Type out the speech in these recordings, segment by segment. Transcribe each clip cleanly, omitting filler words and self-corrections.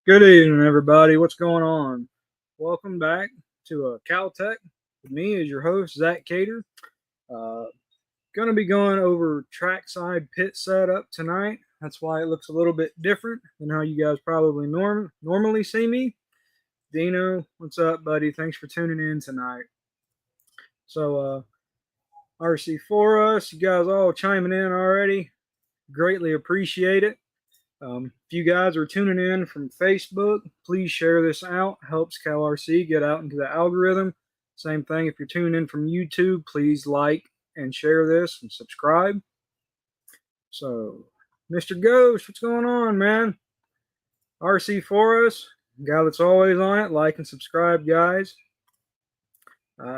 Good evening, everybody. What's going on? Welcome back to CowTech. With me as your host, Zack Cater. Uh, going to be going over trackside pit setup tonight. That's why it looks a little bit different than how you guys probably normally see me. Dino, what's up, buddy? Thanks for tuning in tonight. So, RC for us, you guys all chiming in already. Greatly appreciate it. If you guys are tuning in from Facebook, please share this out. Helps CowRC get out into the algorithm. Same thing if you're tuning in from YouTube, please like and share this and subscribe. So, Mr. Ghost, what's going on, man? RC for us, guy that's always on it. Like and subscribe, guys.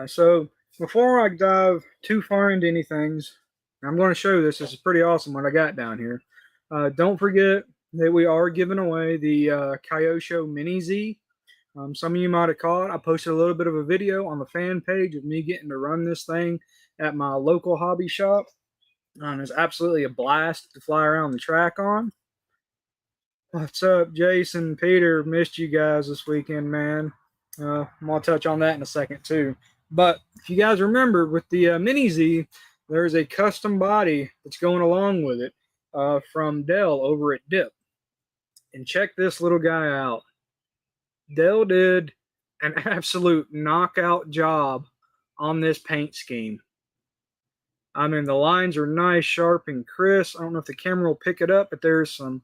So, before I dive too far into anything, I'm going to show this. This is pretty awesome what I got down here. Don't forget that we are giving away the Kyosho Mini Z. Some of you might have caught. I posted a little bit of a video on the fan page of me getting to run this thing at my local hobby shop. It's absolutely a blast to fly around the track on. What's up, Jason, Peter? Missed you guys this weekend, man. I'm going to touch on that in a second, too. But if you guys remember, with the Mini Z, there's a custom body that's going along with it from Dell over at Dip. And check this little guy out. Dell did an absolute knockout job on this paint scheme. I mean, the lines are nice, sharp, and crisp. I don't know if the camera will pick it up, but there's some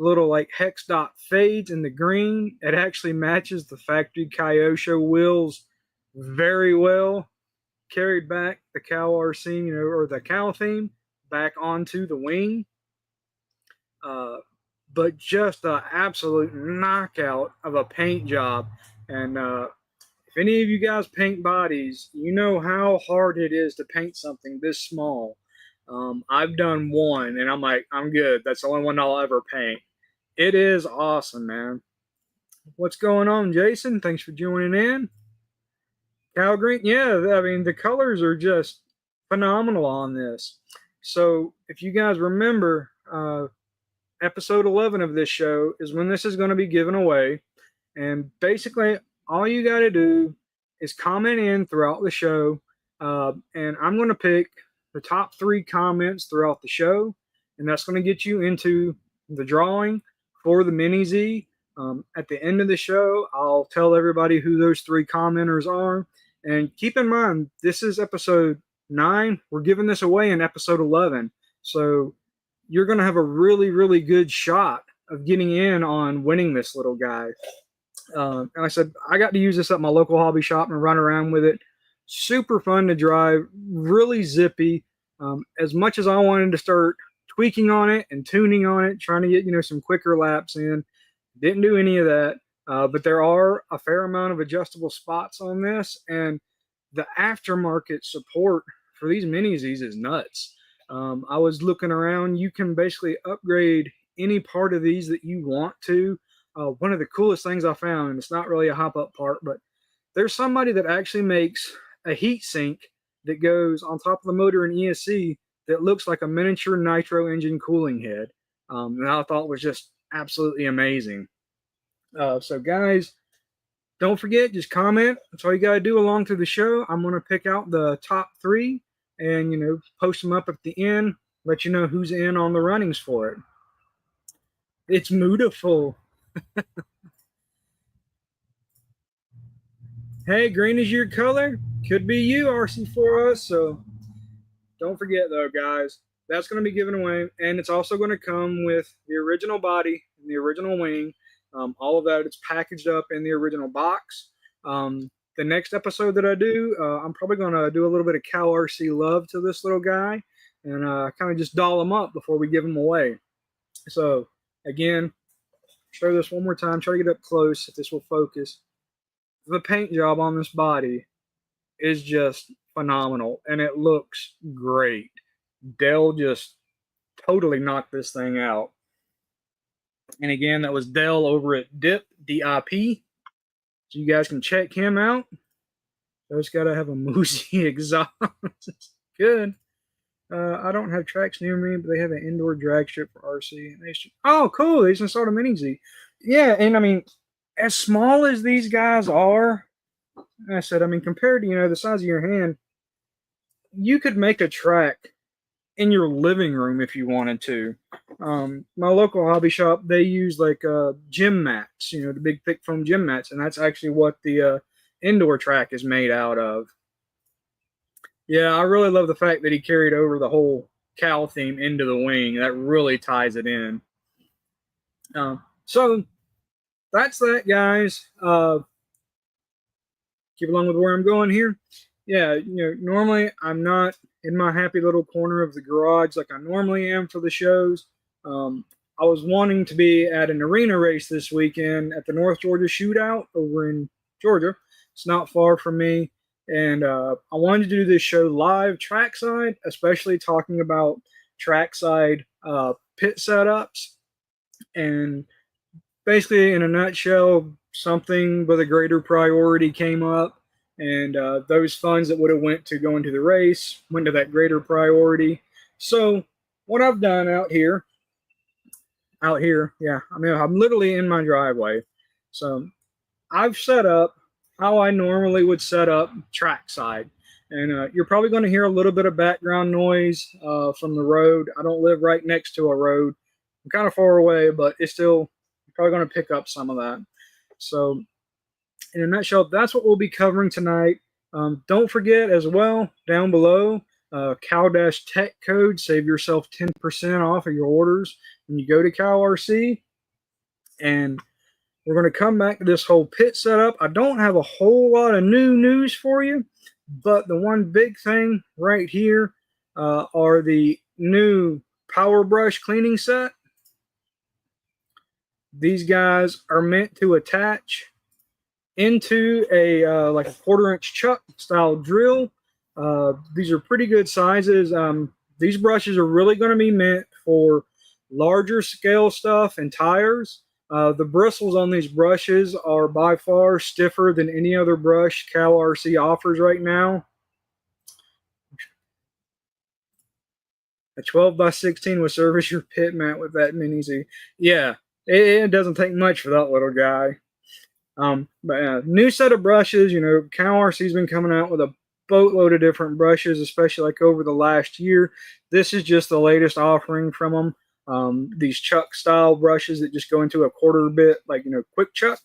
little like hex dot fades in the green. It actually matches the factory Kyosho wheels very well. Carried back the CowRC, or the cow theme back onto the wing. But just an absolute knockout of a paint job. And if any of you guys paint bodies, you know how hard it is to paint something this small. I've done one, and I'm like, I'm good. That's the only one I'll ever paint. It is awesome, man. What's going on, Jason? Thanks for joining in. Cow green, yeah, I mean, the colors are just phenomenal on this. So if you guys remember, episode 11 of this show is when this is going to be given away. And basically, all you got to do is comment in throughout the show. And I'm going to pick the top 3 comments throughout the show. And that's going to get you into the drawing for the Mini Z. At the end of the show, I'll tell everybody who those 3 commenters are. And keep in mind, this is episode 9. We're giving this away in episode 11. So you're going to have a really, really good shot of getting in on winning this little guy. And I said, I got to use this at my local hobby shop and run around with it. Super fun to drive, really zippy. As much as I wanted to start tweaking on it and tuning on it, trying to get, some quicker laps in, didn't do any of that. But there are a fair amount of adjustable spots on this. And the aftermarket support for these Mini Zs is nuts. I was looking around. You can basically upgrade any part of these that you want to. One of the coolest things I found, and it's not really a hop-up part, but there's somebody that actually makes a heat sink that goes on top of the motor in ESC that looks like a miniature nitro engine cooling head. And I thought was just absolutely amazing. So guys, don't forget, just comment. That's all you got to do along through the show. I'm going to pick out the top 3 and, post them up at the end, let you know who's in on the runnings for it. It's beautiful. Hey, green is your color. Could be you, RC for us. So don't forget, though, guys, that's going to be given away. And it's also going to come with the original body and the original wing. All of that, it's packaged up in the original box. The next episode that I do, I'm probably going to do a little bit of CowRC love to this little guy and kind of just doll him up before we give him away. So, again, show this one more time. Try to get up close if this will focus. The paint job on this body is just phenomenal, and it looks great. Dell just totally knocked this thing out. And again, that was Dell over at Dip, D-I-P. So you guys can check him out. Just got to have a Moosey exhaust. It's good. I don't have tracks near me, but they have an indoor drag strip for RC. Oh, cool. They just installed a Mini Z. Yeah, and I mean, as small as these guys are, I said, I mean, compared to the size of your hand, you could make a track in your living room if you wanted to. My local hobby shop, they use like gym mats, the big thick foam gym mats, and that's actually what the indoor track is made out of. Yeah, I really love the fact that he carried over the whole cow theme into the wing. That really ties it in. So that's that, guys. Keep along with where I'm going here. Yeah, normally I'm not in my happy little corner of the garage like I normally am for the shows. I was wanting to be at an arena race this weekend at the North Georgia Shootout over in Georgia. It's not far from me. And I wanted to do this show live trackside, especially talking about trackside pit setups. And basically, in a nutshell, something with a greater priority came up, and those funds that would have went to going to the race went to that greater priority. So what I've done out here, yeah, I mean, I'm literally in my driveway. So I've set up how I normally would set up trackside. And you're probably going to hear a little bit of background noise from the road. I don't live right next to a road. I'm kind of far away, but it's still probably going to pick up some of that. So, in a nutshell, that's what we'll be covering tonight. Don't forget as well, down below, CowTech code. Save yourself 10% off of your orders when you go to CowRC. And we're going to come back to this whole pit setup. I don't have a whole lot of new news for you, but the one big thing right here are the new power brush cleaning set. These guys are meant to attach into a like a 1/4-inch chuck style drill. These are pretty good sizes. These brushes are really going to be meant for larger scale stuff and tires. The bristles on these brushes are by far stiffer than any other brush CowRC offers right now. A 12x16 will service your pit mat with that Mini Z. Yeah, it doesn't take much for that little guy. But new set of brushes. CowRC's been coming out with a boatload of different brushes, especially like over the last year. This is just the latest offering from them. These chuck style brushes that just go into a 1/4 bit, like quick chuck.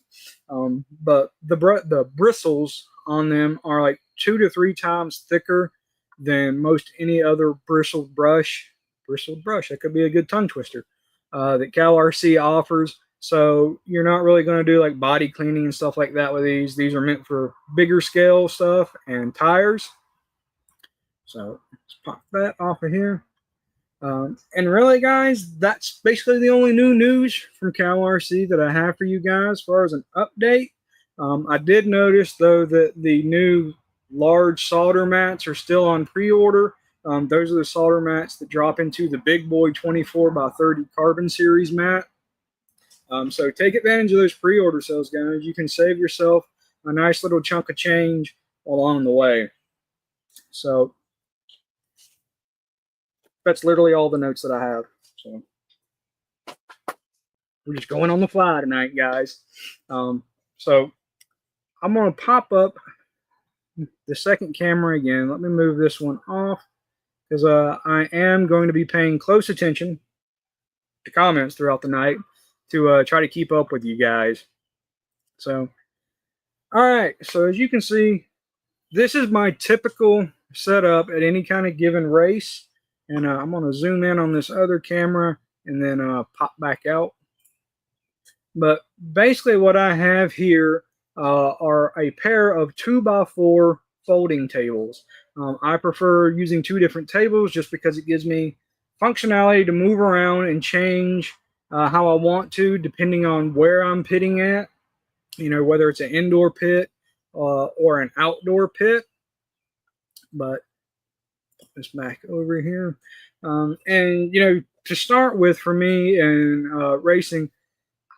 But the bristles on them are like 2 to 3 times thicker than most any other bristled brush. Bristled brush. That could be a good tongue twister. That CowRC offers. So you're not really going to do like body cleaning and stuff like that with these. These are meant for bigger scale stuff and tires. So let's pop that off of here. And really, guys, that's basically the only new news from CowRC that I have for you guys as far as an update. I did notice, though, that the new large solder mats are still on pre-order. Those are the solder mats that drop into the big boy 24x30 carbon series mat. So take advantage of those pre-order sales, guys. You can save yourself a nice little chunk of change along the way. So that's literally all the notes that I have. So we're just going on the fly tonight, guys. So I'm going to pop up the second camera again. Let me move this one off because I am going to be paying close attention to comments throughout the night to try to keep up with you guys. So, all right. So as you can see, this is my typical setup at any kind of given race. And I'm going to zoom in on this other camera and then pop back out. But basically what I have here are a pair of 2x4 folding tables. I prefer using 2 different tables just because it gives me functionality to move around and change how I want to depending on where I'm pitting at. Whether it's an indoor pit or an outdoor pit. But this back over here. And to start with, for me and racing,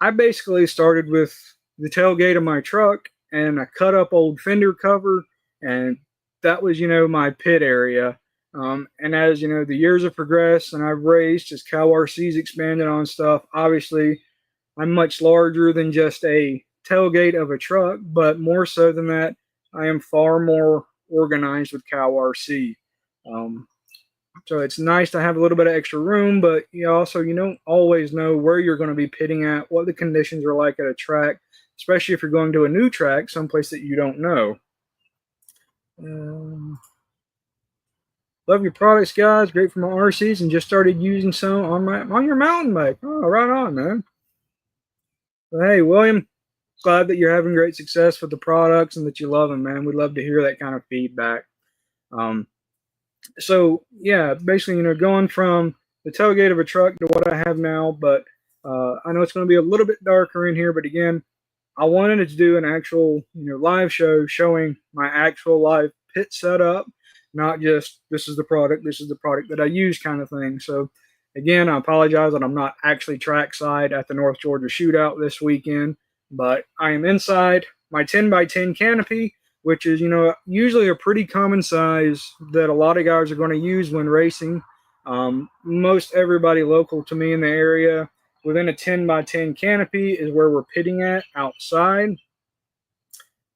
I basically started with the tailgate of my truck and I cut up old fender cover, and that was my pit area. And as the years have progressed and I've raced, as CowRC's expanded on stuff, obviously I'm much larger than just a tailgate of a truck, but more so than that, I am far more organized with CowRC. Um, so it's nice to have a little bit of extra room, but you don't always know where you're going to be pitting at, what the conditions are like at a track, especially if you're going to a new track, someplace that you don't know. Um, Love your products, guys. Great for my RCs, and just started using some on your mountain bike. Oh, right on, man. But hey, William, glad that you're having great success with the products and that you love them, man. We'd love to hear that kind of feedback. Um, so yeah, basically, going from the tailgate of a truck to what I have now, but I know it's going to be a little bit darker in here, but again, I wanted to do an actual, live show showing my actual live pit setup, not just this is the product that I use kind of thing. So again, I apologize that I'm not actually trackside at the North Georgia Shootout this weekend, but I am inside my 10 by 10 canopy, which is, usually a pretty common size that a lot of guys are going to use when racing. Most everybody local to me in the area within a 10 by 10 canopy is where we're pitting at outside.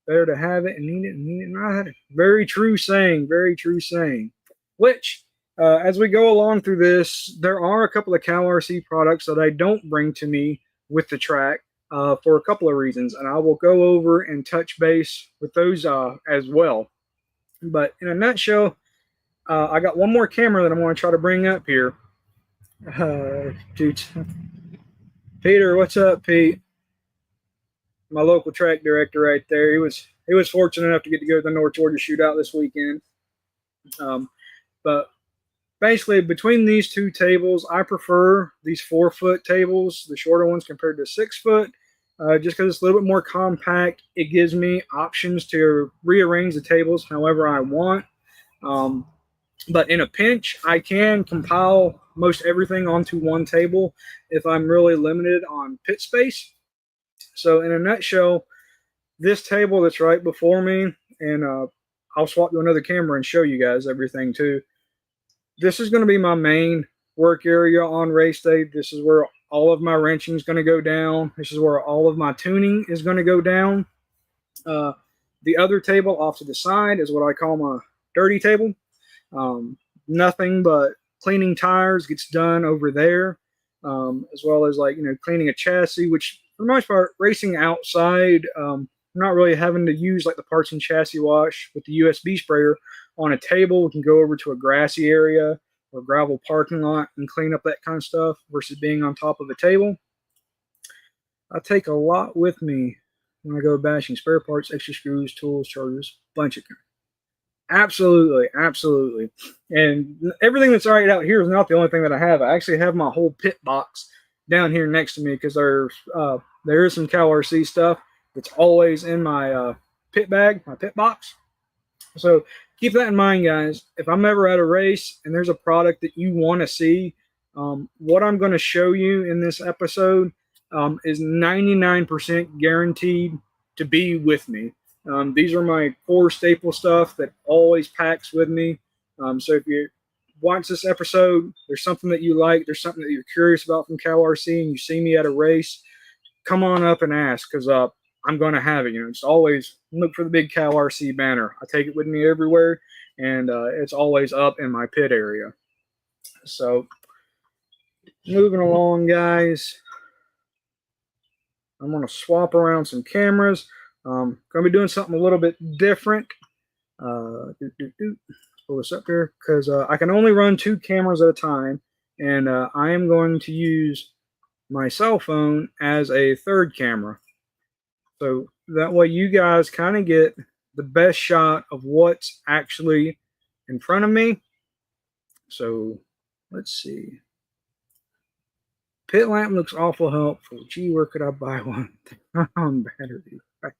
Better to have it and need it not. Very true saying, very true saying. Which, as we go along through this, there are a couple of CowRC products that I don't bring to me with the track for a couple of reasons, and I will go over and touch base with those as well. But in a nutshell, I got one more camera that I'm going to try to bring up here. Dude, Peter, what's up, Pete? My local track director right there. He was fortunate enough to get to go to the North Georgia Shootout this weekend. But basically, between these two tables, I prefer these 4-foot tables, the shorter ones compared to 6-foot, just because it's a little bit more compact. It gives me options to rearrange the tables however I want. But in a pinch, I can compile most everything onto one table if I'm really limited on pit space. So in a nutshell, this table that's right before me, and I'll swap to another camera and show you guys everything too. This is going to be my main work area on race day. This is where all of my wrenching is going to go down. This is where all of my tuning is going to go down. The other table off to the side is what I call my dirty table. Nothing but cleaning tires gets done over there, as well as cleaning a chassis, which for the most part, racing outside, I'm not really having to use like the parts and chassis wash with the USB sprayer on a table. We can go over to a grassy area or gravel parking lot and clean up that kind of stuff versus being on top of a table. I take a lot with me when I go bashing: spare parts, extra screws, tools, chargers, bunch of. Absolutely, absolutely. And everything that's right out here is not the only thing that I have. I actually have my whole pit box down here next to me because there is some CowRC stuff that's always in my pit bag, my pit box. So keep that in mind, guys. If I'm ever at a race and there's a product that you want to see, what I'm going to show you in this episode is 99% guaranteed to be with me. These are my core staple stuff that always packs with me. So if you watch this episode, there's something that you like, there's something that you're curious about from CowRC, and you see me at a race, come on up and ask, because I'm going to have it. Just always look for the big CowRC banner. I take it with me everywhere, and it's always up in my pit area. So moving along, guys, I'm going to swap around some cameras. Going to be doing something a little bit different. Pull this up here because I can only run 2 cameras at a time, and I am going to use my cell phone as a third camera. So that way you guys kind of get the best shot of what's actually in front of me. So let's see. Pit lamp looks awful helpful. Gee, where could I buy one? On battery, right?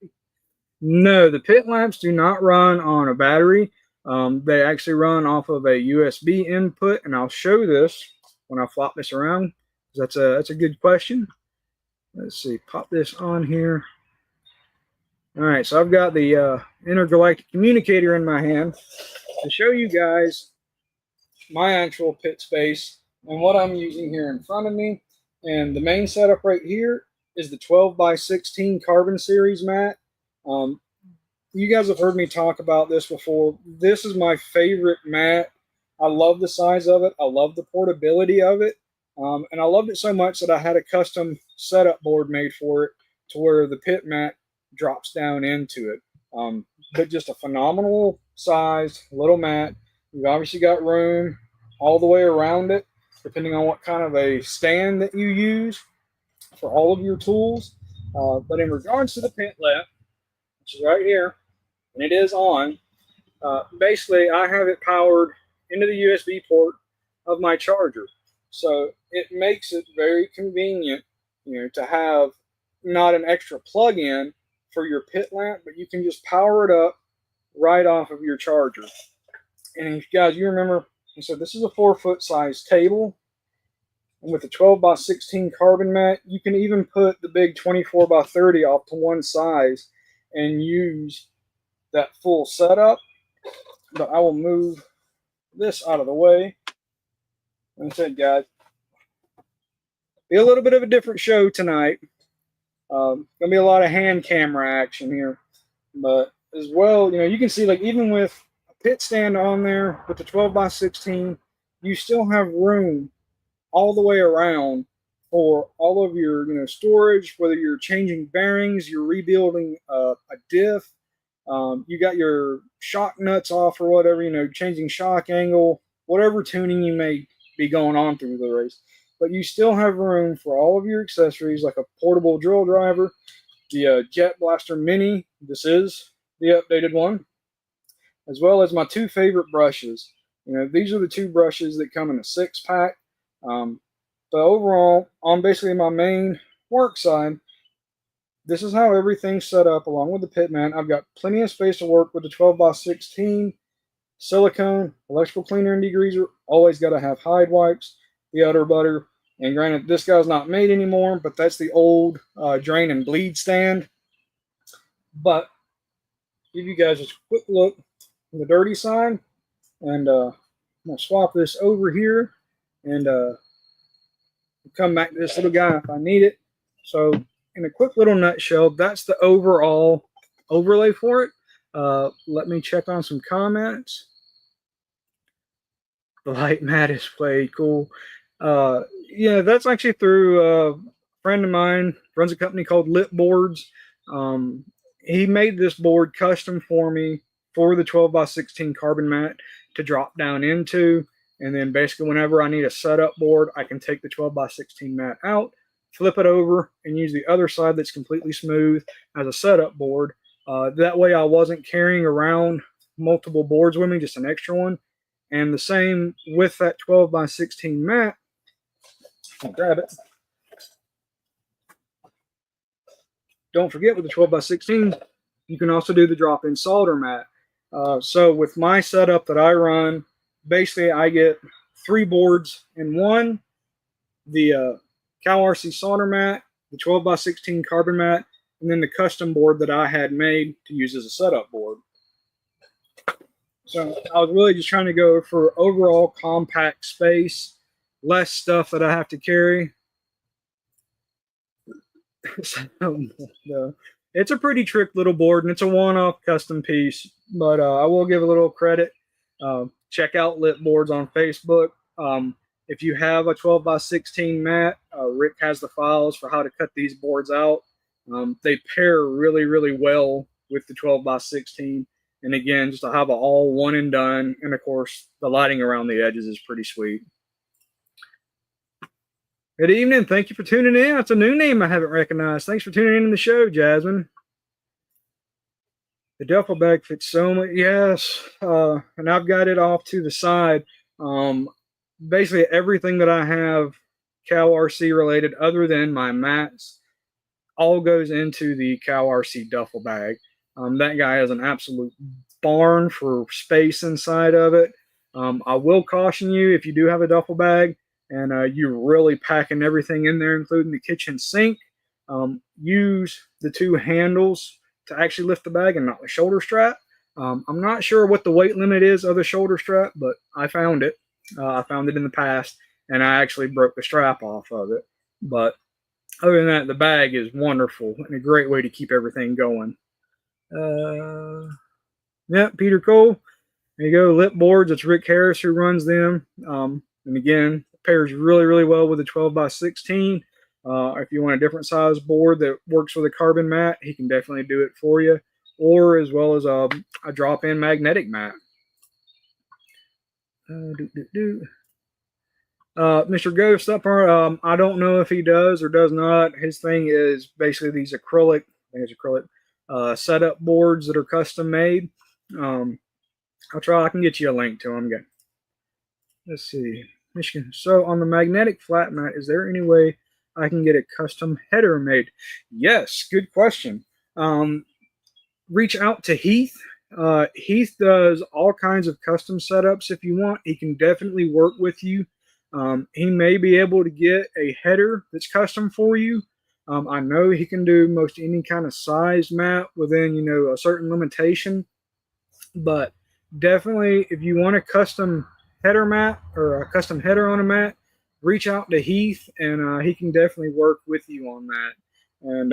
No, the pit lamps do not run on a battery. They actually run off of a USB input, and I'll show this when I flop this around. That's a good question. Let's see, pop this on here. All right, so I've got the intergalactic communicator in my hand to show you guys my actual pit space and what I'm using here in front of me. And the main setup right here is the 12 by 16 carbon series mat. You guys have heard me talk about this before. This is my favorite mat. I love the size of it. I love the portability of it. And I loved it so much that I had a custom setup board made for it to where the pit mat drops down into it. But just a phenomenal sized little mat. You've obviously got room all the way around it, depending on what kind of a stand that you use for all of your tools. But in regards to the pit lamp, which is right here, and it is on, basically I have it powered into the USB port of my charger. So it makes it very convenient, to have not an extra plug-in for your pit lamp, but you can just power it up right off of your charger. And if you guys, you remember, so this is a 4-foot size table. And with the 12 by 16 carbon mat, you can even put the big 24 by 30 off to one side and use that full setup. But I will move this out of the way. Like I said, guys, be a little bit of a different show tonight. Gonna be a lot of hand camera action here, but as well, you can see, like, even with a pit stand on there with the 12 by 16, you still have room all the way around for all of your storage, whether you're changing bearings, you're rebuilding a diff, you got your shock nuts off or whatever, changing shock angle, whatever tuning you may be going on through the race. But you still have room for all of your accessories, like a portable drill driver, the Jet Blaster Mini. This is the updated one, as well as my two favorite brushes. These are the two brushes that come in a 6-pack. But overall, on basically my main work side, this is how everything's set up along with the pit mat. I've got plenty of space to work with the 12 by 16, silicone, electrical cleaner and degreaser. Always got to have Hide wipes, the udder butter. And granted, this guy's not made anymore, but that's the old drain and bleed stand. But give you guys just a quick look on the dirty side. And I'm going to swap this over here and come back to this little guy if I need it. So in a quick little nutshell, that's the overall overlay for it. Let me check on some comments. The light mat is way cool. Yeah, that's actually through a friend of mine, runs a company called Lit Boards. He made this board custom for me for the 12 by 16 carbon mat to drop down into. And then basically whenever I need a setup board, I can take the 12 by 16 mat out, flip it over, and use the other side that's completely smooth as a setup board. That way I wasn't carrying around multiple boards with me, just an extra one. And the same with that 12 by 16 mat. I'll grab it. Don't forget, with the 12 by 16, you can also do the drop-in solder mat. So with my setup that I run, basically I get 3 boards in one: the CowRC solder mat, the 12 by 16 carbon mat, and then the custom board that I had made to use as a setup board. So I was really just trying to go for overall compact space, less stuff that I have to carry. So, it's a pretty trick little board, and it's a one-off custom piece, but I will give a little credit. Check out Lit Boards on Facebook. If you have a 12 by 16 mat, Rick has the files for how to cut these boards out. They pair really, really well with the 12 by 16. And again, just to have it all one and done. And of course, the lighting around the edges is pretty sweet. Good evening. Thank you for tuning in. That's a new name I haven't recognized. Thanks for tuning in the show, Jasmine. The duffel bag fits so much. Yes. And I've got it off to the side. Basically, everything that I have CowRC related, other than my mats, all goes into the CowRC duffel bag. That guy has an absolute barn for space inside of it. I will caution you, if you do have a duffel bag and you're really packing everything in there, including the kitchen sink, use the 2 handles to actually lift the bag and not the shoulder strap. I'm not sure what the weight limit is of the shoulder strap, but I found it. I found it in the past, and I actually broke the strap off of it. But Other than that, the bag is wonderful and a great way to keep everything going. Yeah, Peter Cole. There you go. Lip boards. It's Rick Harris who runs them. And again, pairs really, really well with a 12 by 16. If you want a different size board that works with a carbon mat, he can definitely do it for you, or as well as a drop-in magnetic mat. Mr. Ghost up here, I don't know if he does or does not. His thing is basically these acrylic, I think it's acrylic, setup boards that are custom made. I'll try. I can get you a link to them. Good. Let's see. Michigan. So on the magnetic flat mat, is there any way I can get a custom header made? Yes. Good question. Reach out to Heath. Heath does all kinds of custom setups if you want. He can definitely work with you. He may be able to get a header that's custom for you. I know he can do most any kind of size mat within, you know, a certain limitation. But definitely, if you want a custom header mat or a custom header on a mat, reach out to Heath, and he can definitely work with you on that. And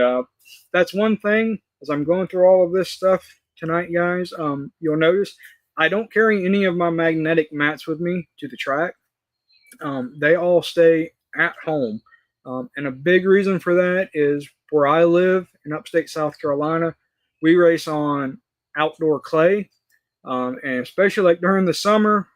that's one thing. As I'm going through all of this stuff tonight, guys, you'll notice I don't carry any of my magnetic mats with me to the track. They all stay at home. And a big reason for that is where I live in upstate South Carolina, we race on outdoor clay. And especially like during the summer,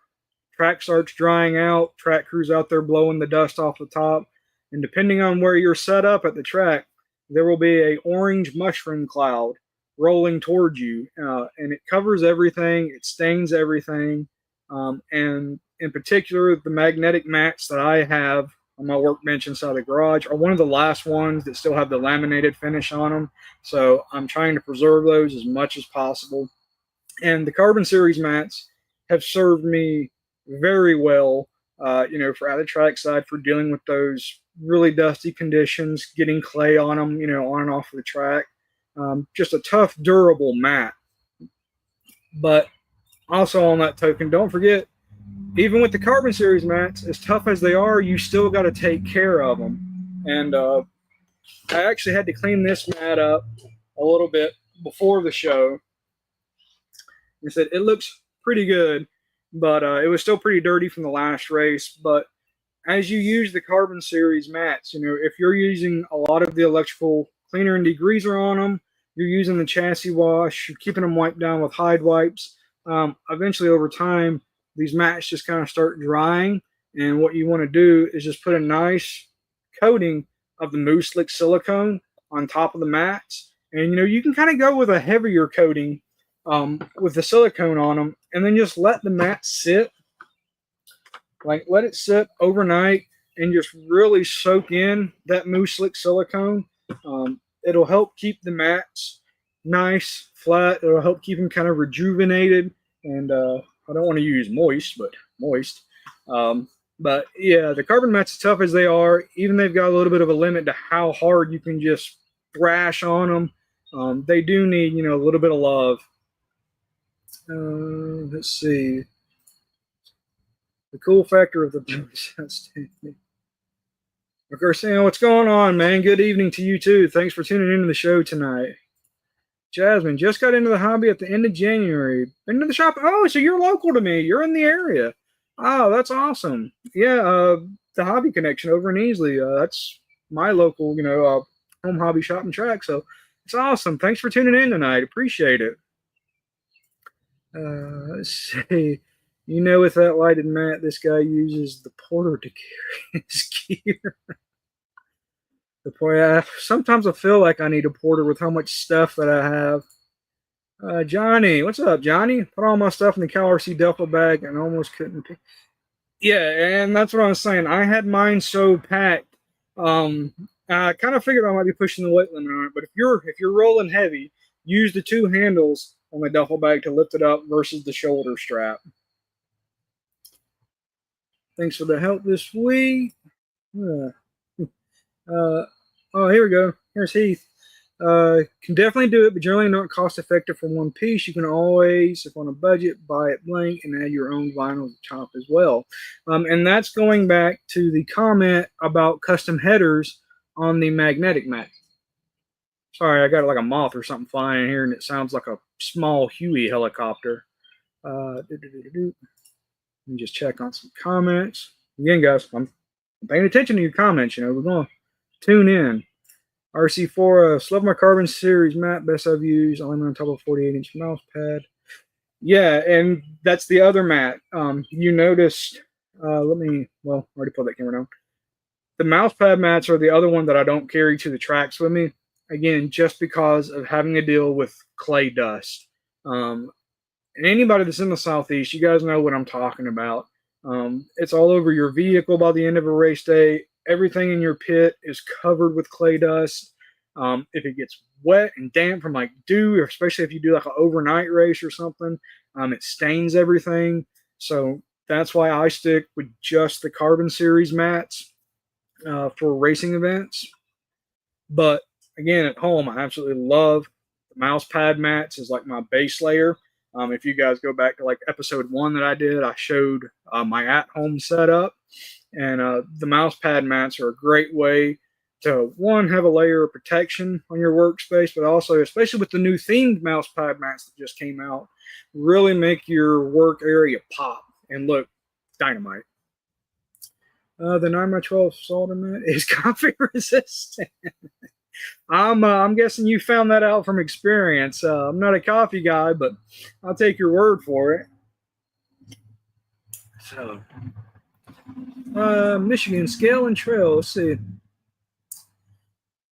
track starts drying out, track crews out there blowing the dust off the top. And depending on where you're set up at the track, there will be a orange mushroom cloud rolling towards you. And it covers everything, it stains everything. And in particular, the magnetic mats that I have on my workbench inside the garage are one of the last ones that still have the laminated finish on them. So I'm trying to preserve those as much as possible. And the Carbon Series mats have served me very well, you know, for out of trackside, for dealing with those really dusty conditions, getting clay on them, you know, on and off of the track. Just a tough, durable mat. But also on that token, don't forget, even with the Carbon Series mats, as tough as they are, you still got to take care of them. And I actually had to clean this mat up a little bit before the show. I said it looks pretty good, but it was still pretty dirty from the last race. But as you use the Carbon Series mats, you know, if you're using a lot of the electrical cleaner and degreaser on them, you're using the chassis wash, you're keeping them wiped down with Hide wipes. Eventually, over time, these mats just kind of start drying, and what you want to do is just put a nice coating of the Mousse Slick silicone on top of the mats, and you know, you can kind of go with a heavier coating with the silicone on them, and then just let the mat sit, like let it sit overnight and just really soak in that Mousse Slick silicone. It'll help keep the mats nice, flat. It'll help keep them kind of rejuvenated, and I don't want to use moist, but moist. But yeah, the carbon mats, as tough as they are, even they've got a little bit of a limit to how hard you can just thrash on them. They do need, you know, a little bit of love. Let's see. The cool factor of the bonus outstanding. Of course, you know, what's going on, man? Good evening to you too. Thanks for tuning into the show tonight. Jasmine just got into the hobby at the end of January. Been to the shop. Oh, so you're local to me. You're in the area. Oh, that's awesome. Yeah, the Hobby Connection over in Easley. That's my local, you know, home hobby shop and track. So it's awesome. Thanks for tuning in tonight. Appreciate it. Let's see. You know, with that lighted mat, this guy uses the porter to carry his gear. Sometimes I feel like I need a porter with how much stuff that I have. Johnny, what's up, Johnny? Put all my stuff in the CowRC duffel bag and almost couldn't pick. Yeah, and that's what I was saying. I had mine so packed. I kind of figured I might be pushing the weight limit on it, but if you're rolling heavy, use the two handles on the duffel bag to lift it up versus the shoulder strap. Thanks for the help this week. Oh, here we go. Here's Heath. Can definitely do it, but generally not cost effective for one piece. You can always, if on a budget, buy it blank and add your own vinyl at the top as well. And that's going back to the comment about custom headers on the magnetic mat. Sorry, I got like a moth or something flying in here, and it sounds like a small Huey helicopter. Let me just check on some comments. Again, guys, I'm paying attention to your comments. You know, we're going to tune in. RC4, love my carbon series mat, best I've used. Only on top of a 48-inch mouse pad. Yeah, and that's the other mat. You noticed, well, I already pulled that camera down. The mouse pad mats are the other one that I don't carry to the tracks with me. Again, just because of having to deal with clay dust. And anybody that's in the Southeast, you guys know what I'm talking about. It's all over your vehicle by the end of a race day. Everything in your pit is covered with clay dust. If it gets wet and damp from like dew, or especially if you do like an overnight race or something, it stains everything. So that's why I stick with just the carbon series mats for racing events. But again, at home, I absolutely love the mouse pad mats as like my base layer. If you guys go back to like episode 1 that I did, I showed my at-home setup, and the mouse pad mats are a great way to, one, have a layer of protection on your workspace, but also, especially with the new themed mouse pad mats that just came out, really make your work area pop and look dynamite. The 9x12 solder mat is coffee resistant. I'm guessing you found that out from experience. I'm not a coffee guy, but I'll take your word for it. So, Michigan scale and trail. Let's see.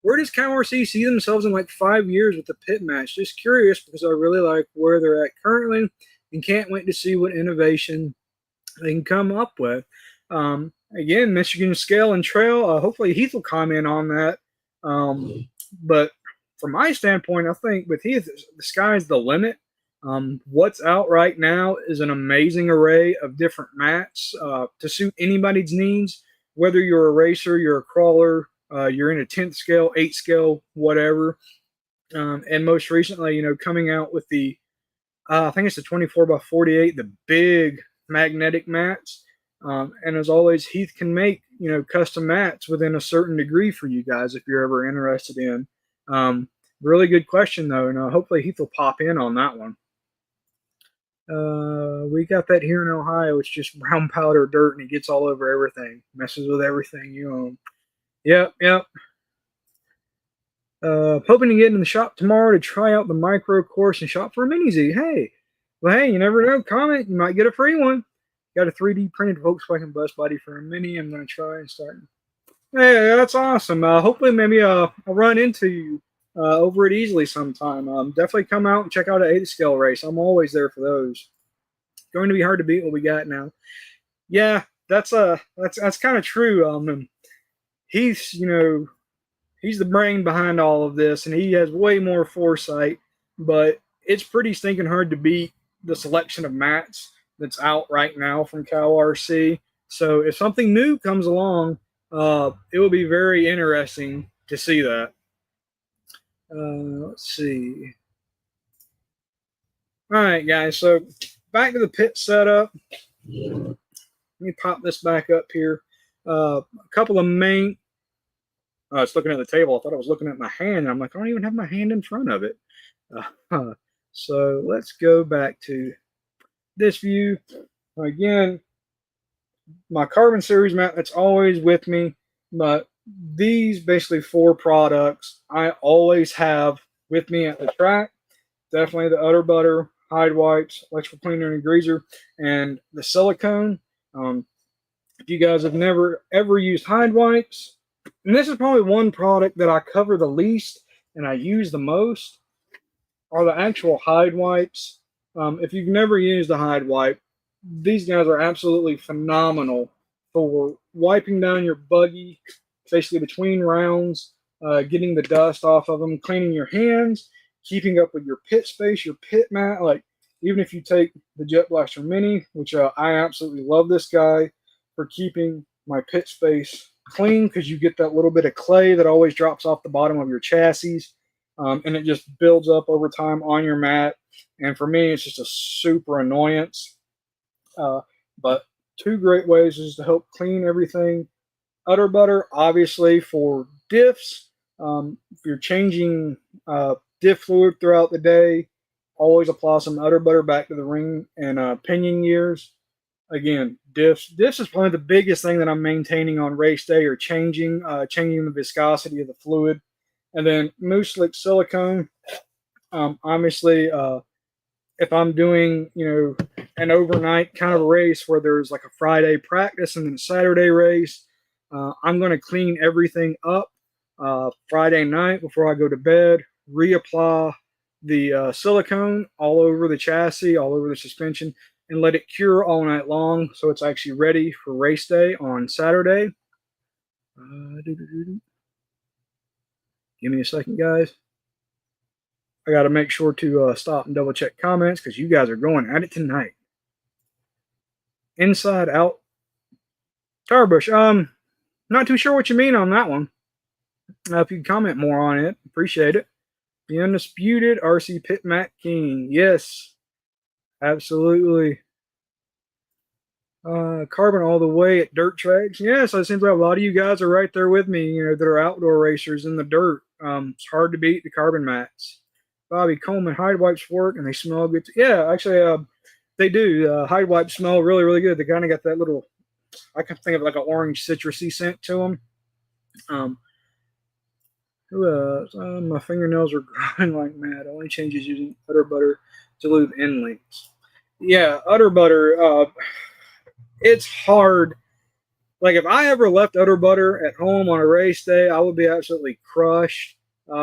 Where does CowRC see themselves in like 5 years with the pit match? Just curious because I really like where they're at currently and can't wait to see what innovation they can come up with. Again, Michigan scale and trail. Hopefully Heath will comment on that. But from my standpoint, I think with Heath, the sky's the limit. What's out right now is an amazing array of different mats to suit anybody's needs, whether you're a racer, you're a crawler, you're in a 10th scale, 8th scale, whatever. And most recently, you know, coming out with the, I think it's the 24x48, the big magnetic mats. And as always, Heath can make, you know, custom mats within a certain degree for you guys if you're ever interested in. Really good question, though, and hopefully Heath will pop in on that one. We got that here in Ohio. It's just brown powder dirt, and it gets all over everything. Messes with everything you own. Yep. Hoping to get in the shop tomorrow to try out the micro course and shop for a Mini Z. Hey, you never know. Comment, you might get a free one. Got a 3D printed Volkswagen bus body for a Mini. I'm going to try and start. Hey, that's awesome. Hopefully, maybe I'll run into you over it easily sometime. Definitely come out and check out an 8th scale race. I'm always there for those. Going to be hard to beat what we got now. Yeah, that's kind of true. He's, you know, he's the brain behind all of this, and he has way more foresight. But it's pretty stinking hard to beat the selection of mats that's out right now from CowRC. So if something new comes along, it will be very interesting to see that. Let's see. All right, guys. So back to the pit setup. Let me pop this back up here. A couple of main. I was looking at the table. I thought I was looking at my hand. I'm like, I don't even have my hand in front of it. So let's go back to this view. Again, my carbon series mat that's always with me, but these basically 4 products I always have with me at the track. Definitely the udder butter, hide wipes, electrical cleaner and greaser, and the silicone. If you guys have never ever used hide wipes, and this is probably one product that I cover the least and I use the most, are the actual hide wipes. If you've never used a hide wipe, these guys are absolutely phenomenal for wiping down your buggy, basically between rounds, getting the dust off of them, cleaning your hands, keeping up with your pit space, your pit mat. Like, even if you take the Jet Blaster Mini, which I absolutely love this guy for keeping my pit space clean, because you get that little bit of clay that always drops off the bottom of your chassis. And it just builds up over time on your mat. And for me, it's just a super annoyance. But 2 great ways is to help clean everything. Udder butter, obviously, for diffs, if you're changing diff fluid throughout the day, always apply some udder butter back to the ring and pinion gears. Again, diffs is probably the biggest thing that I'm maintaining on race day, or changing the viscosity of the fluid. And then Moose Slick silicone. Obviously, if I'm doing, an overnight kind of race where there's like a Friday practice and then a Saturday race, I'm going to clean everything up Friday night before I go to bed, reapply the silicone all over the chassis, all over the suspension, and let it cure all night long so it's actually ready for race day on Saturday. Give me a second, guys. I got to make sure to stop and double check comments because you guys are going at it tonight. Inside out tire bush. Not too sure what you mean on that one. If you can comment more on it, appreciate it. The undisputed RC Pit Mac King. Yes, absolutely. Carbon all the way at dirt tracks. Yeah, so it seems like a lot of you guys are right there with me, that are outdoor racers in the dirt. It's hard to beat the carbon mats. Bobby Coleman, hide wipes work and they smell good. Yeah, actually, they do. Hide wipes smell really, really good. They kind of got that little, I can think of like an orange citrusy scent to them. My fingernails are growing like mad. Only changes using udder butter to lube end links. Yeah, udder butter. It's hard. Like if I ever left udder butter at home on a race day, I would be absolutely crushed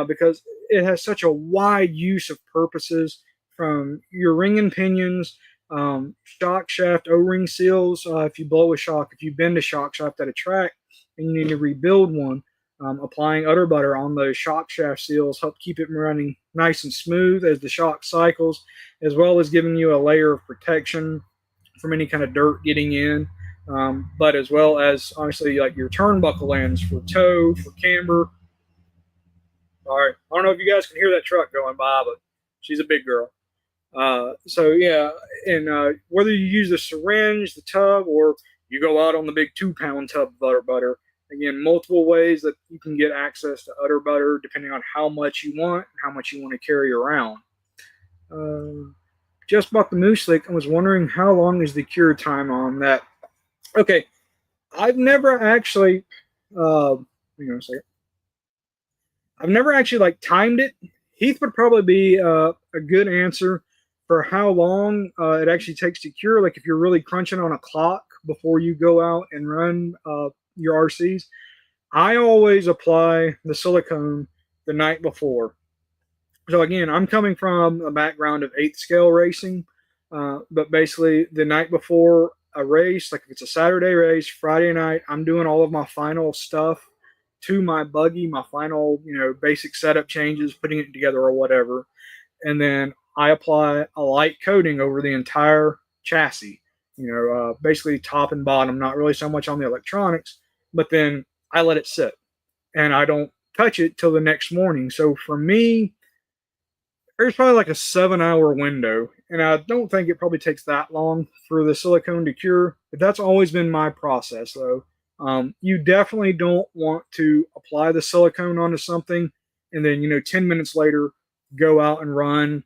because it has such a wide use of purposes, from your ring and pinions, shock shaft O-ring seals. If you blow a shock, if you bend a shock shaft at a track and you need to rebuild one, applying udder butter on those shock shaft seals help keep it running nice and smooth as the shock cycles, as well as giving you a layer of protection from any kind of dirt getting in. But as well as obviously like your turnbuckle ends for toe, for camber. All right, I don't know if you guys can hear that truck going by, but she's a big girl. So yeah, and whether you use the syringe, the tub, or you go out on the big 2-pound tub of udder butter, again, multiple ways that you can get access to udder butter depending on how much you want and how much you want to carry around. Just bought the Moose Slick and was wondering how long is the cure time on that. Okay, I've never actually, hang on a second. I've never actually like timed it. Heath would probably be a good answer for how long it actually takes to cure. Like if you're really crunching on a clock before you go out and run your RCs, I always apply the silicone the night before. So again, I'm coming from a background of 8th scale racing, but basically the night before a race, like if it's a Saturday race, Friday night, I'm doing all of my final stuff to my buggy, my final, basic setup changes, putting it together or whatever. And then I apply a light coating over the entire chassis, basically top and bottom, not really so much on the electronics, but then I let it sit and I don't touch it till the next morning. So for me, there's probably like a 7-hour window, and I don't think it probably takes that long for the silicone to cure. But that's always been my process, though. You definitely don't want to apply the silicone onto something and then 10 minutes later go out and run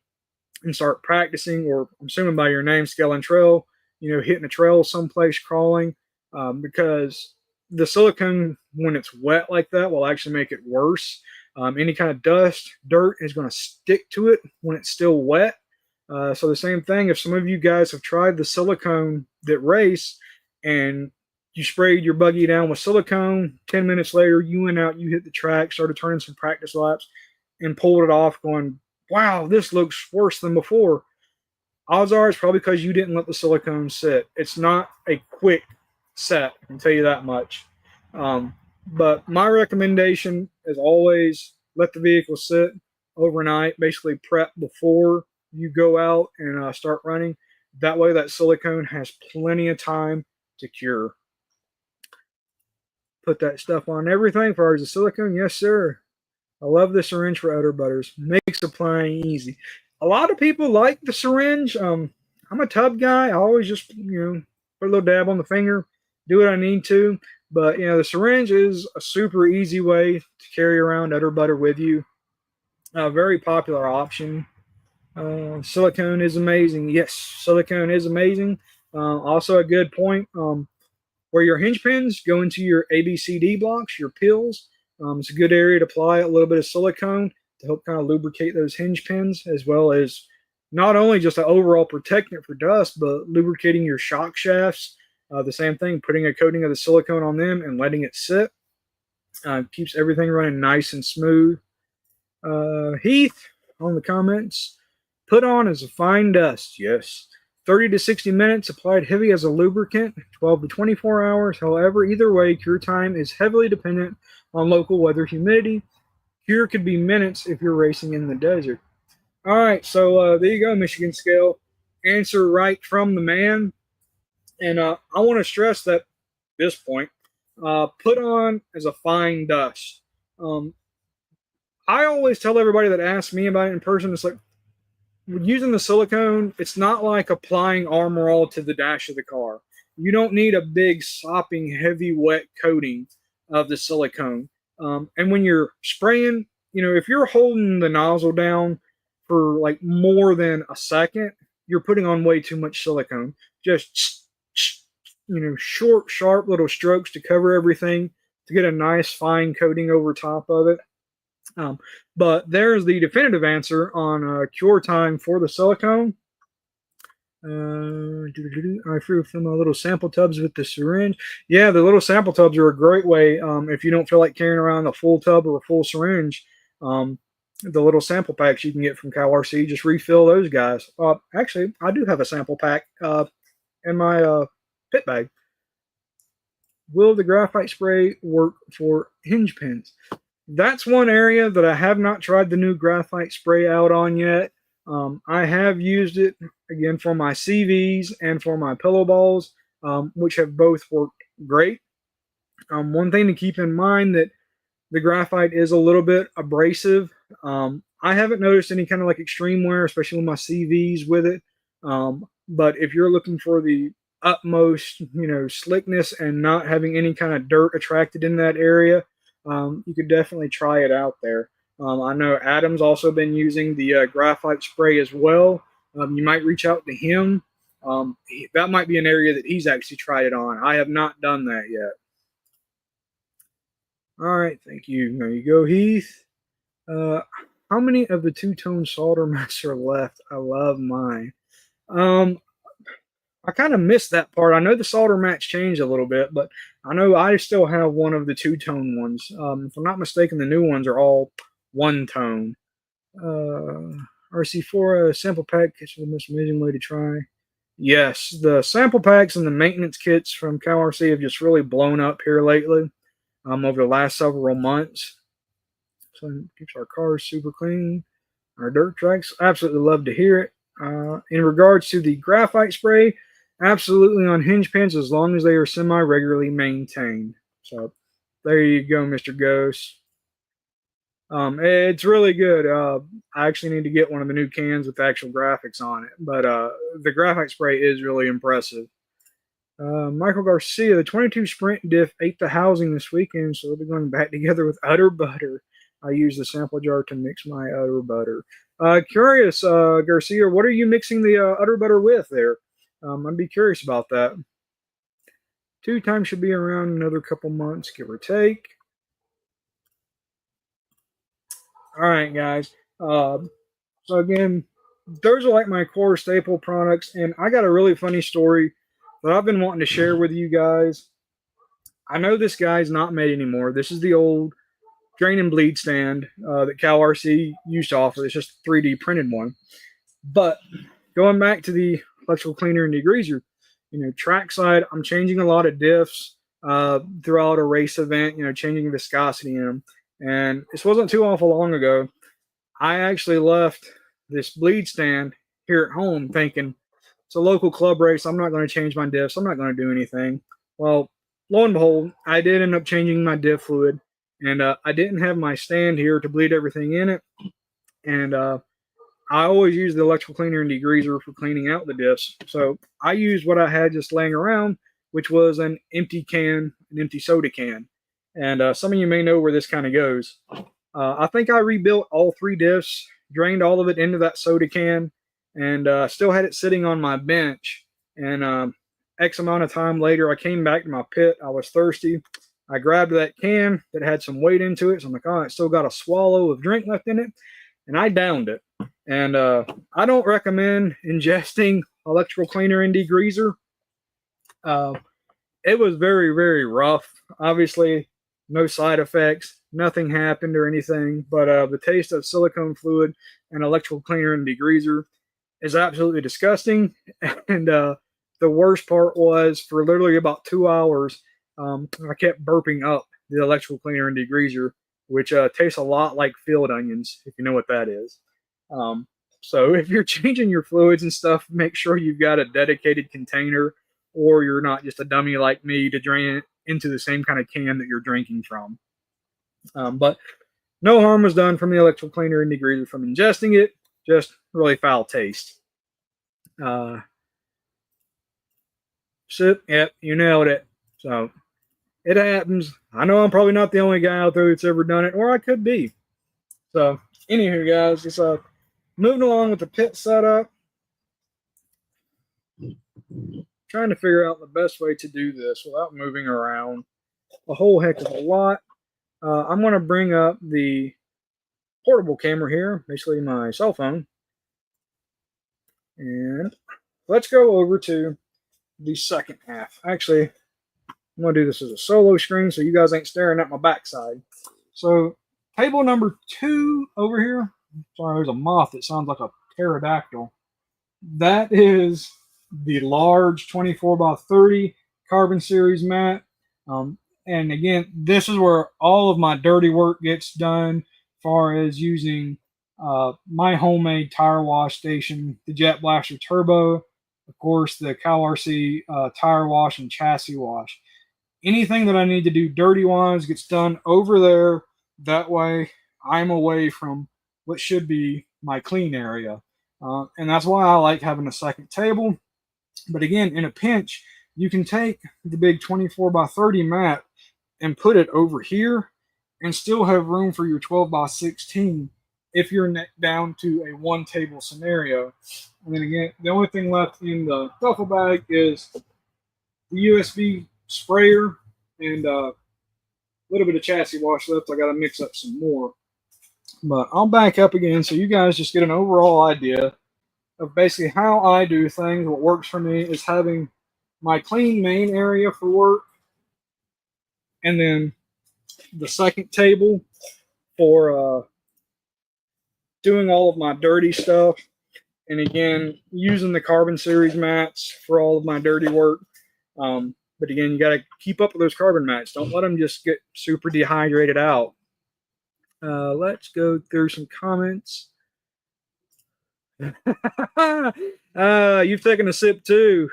and start practicing, or I'm assuming by your name, scale and trail, hitting a trail someplace, crawling, because the silicone, when it's wet like that, will actually make it worse. Any kind of dust, dirt is going to stick to it when it's still wet. So the same thing, if some of you guys have tried the silicone that race and you sprayed your buggy down with silicone, 10 minutes later, you went out, you hit the track, started turning some practice laps and pulled it off going, wow, this looks worse than before. Odds are it's probably because you didn't let the silicone sit. It's not a quick set, I can tell you that much. But my recommendation is always let the vehicle sit overnight, basically prep before you go out and start running. That way that silicone has plenty of time to cure. Put that stuff on everything. For ours, the silicone, yes, sir. I love the syringe for udder butters. Makes applying easy. A lot of people like the syringe. I'm a tub guy. I always just, put a little dab on the finger, do what I need to. But the syringe is a super easy way to carry around udder butter with you. A very popular option. Silicone is amazing. Yes, silicone is amazing. Also, a good point. Where your hinge pins go into your ABCD blocks, your pills. It's a good area to apply a little bit of silicone to help kind of lubricate those hinge pins, as well as not only just an overall protectant for dust, but lubricating your shock shafts. The same thing, putting a coating of the silicone on them and letting it sit. Keeps everything running nice and smooth. Heath on the comments. Put on as a fine dust. Yes. 30 to 60 minutes applied heavy as a lubricant, 12 to 24 hours. However, either way, cure time is heavily dependent on local weather humidity. Cure could be minutes if you're racing in the desert. All right, so there you go, Michigan Scale. Answer right from the man. And I want to stress that this point, put on as a fine dust. I always tell everybody that asks me about it in person, it's like, using the silicone, it's not like applying Armor All to the dash of the car. You don't need a big, sopping, heavy, wet coating of the silicone. And when you're spraying, if you're holding the nozzle down for like more than a second, you're putting on way too much silicone. Just, short, sharp little strokes to cover everything to get a nice, fine coating over top of it. But there's the definitive answer on cure time for the silicone. I threw some little sample tubs with the syringe. Yeah, the little sample tubs are a great way if you don't feel like carrying around a full tub or a full syringe. The little sample packs you can get from CowRC, just refill those guys. Actually, I do have a sample pack in my pit bag. Will the graphite spray work for hinge pins? That's one area that I have not tried the new graphite spray out on yet. I have used it again for my CVs and for my pillow balls, which have both worked great. One thing to keep in mind that the graphite is a little bit abrasive. I haven't noticed any kind of like extreme wear, especially with my CVs with it. But if you're looking for the utmost, slickness and not having any kind of dirt attracted in that area, you could definitely try it out there. I know Adam's also been using the graphite spray as well. You might reach out to him. That might be an area that he's actually tried it on. I have not done that yet. All right, thank you. There you go, Heath. How many of the two-tone solder mats are left? I love mine. I kind of missed that part. I know the solder mats changed a little bit, but I know I still have one of the two-tone ones. If I'm not mistaken, the new ones are all one-tone. RC4 sample pack is the most amazing way to try. Yes, the sample packs and the maintenance kits from CowRC have just really blown up here lately over the last several months. So it keeps our cars super clean. Our dirt tracks, absolutely love to hear it. In regards to the graphite spray, absolutely on hinge pins as long as they are semi-regularly maintained. So there you go, Mr. Ghost. It's really good. I actually need to get one of the new cans with actual graphics on it, but the graphite spray is really impressive. Michael Garcia, the 22 Sprint diff ate the housing this weekend, so they'll be going back together with udder butter. I use the sample jar to mix my udder butter. Curious, Garcia, what are you mixing the udder butter with there? I'd be curious about that. 2 times should be around another couple months, give or take. All right, guys. So again, those are like my core staple products, and I got a really funny story that I've been wanting to share with you guys. I know this guy's not made anymore. This is the old drain and bleed stand that CowRC used to offer. It's just a 3D printed one. But going back to the electrical cleaner and degreaser, trackside, I'm changing a lot of diffs throughout a race event, changing viscosity in them. And this wasn't too awful long ago. I actually left this bleed stand here at home thinking it's a local club race. I'm not going to change my diffs. I'm not going to do anything. Well, lo and behold, I did end up changing my diff fluid. And I didn't have my stand here to bleed everything in it. And I always use the electrical cleaner and degreaser for cleaning out the diffs. So I used what I had just laying around which was an empty can, an empty soda can. And some of you may know where this kind of goes. I think I rebuilt all 3 diffs, drained all of it into that soda can, and still had it sitting on my bench. And X amount of time later, I came back to my pit. I was thirsty. I grabbed that can that had some weight into it. So I'm like, oh, it still got a swallow of drink left in it. And I downed it. And I don't recommend ingesting electrical cleaner and degreaser. It was very, very rough. Obviously, no side effects. Nothing happened or anything. But the taste of silicone fluid and electrical cleaner and degreaser is absolutely disgusting. And the worst part was for literally about 2 hours, I kept burping up the electrical cleaner and degreaser, which tastes a lot like field onions, if you know what that is. So if you're changing your fluids and stuff, make sure you've got a dedicated container, or you're not just a dummy like me to drain it into the same kind of can that you're drinking from. But no harm was done from the electrical cleaner and degreaser from ingesting it, just really foul taste. Yep, you nailed it. So it happens. I know I'm probably not the only guy out there that's ever done it, or I could be. So, anywho, guys, it's moving along with the pit setup. Trying to figure out the best way to do this without moving around a whole heck of a lot. I'm going to bring up the portable camera here, basically my cell phone. And let's go over to the second half. Actually, I'm going to do this as a solo screen so you guys ain't staring at my backside. So, table number 2 over here. Sorry, there's a moth that sounds like a pterodactyl. That is the large 24x30 carbon series mat. And again, this is where all of my dirty work gets done as far as using my homemade tire wash station, the Jet Blaster Turbo, of course, the CowRC tire wash and chassis wash. Anything that I need to do dirty-wise gets done over there. That way, I'm away from what should be my clean area. And that's why I like having a second table. But again, in a pinch, you can take the big 24x30 mat and put it over here and still have room for your 12x16 if you're down to a one-table scenario. And then again, the only thing left in the duffel bag is the USB sprayer and a little bit of chassis wash left. I got to mix up some more. But I'll back up again so you guys just get an overall idea of basically how I do things. What works for me is having my clean main area for work, and then the second table for doing all of my dirty stuff. And again, using the carbon series mats for all of my dirty work. But again, you got to keep up with those carbon mats. Don't let them just get super dehydrated out. Let's go through some comments. You've taken a sip too.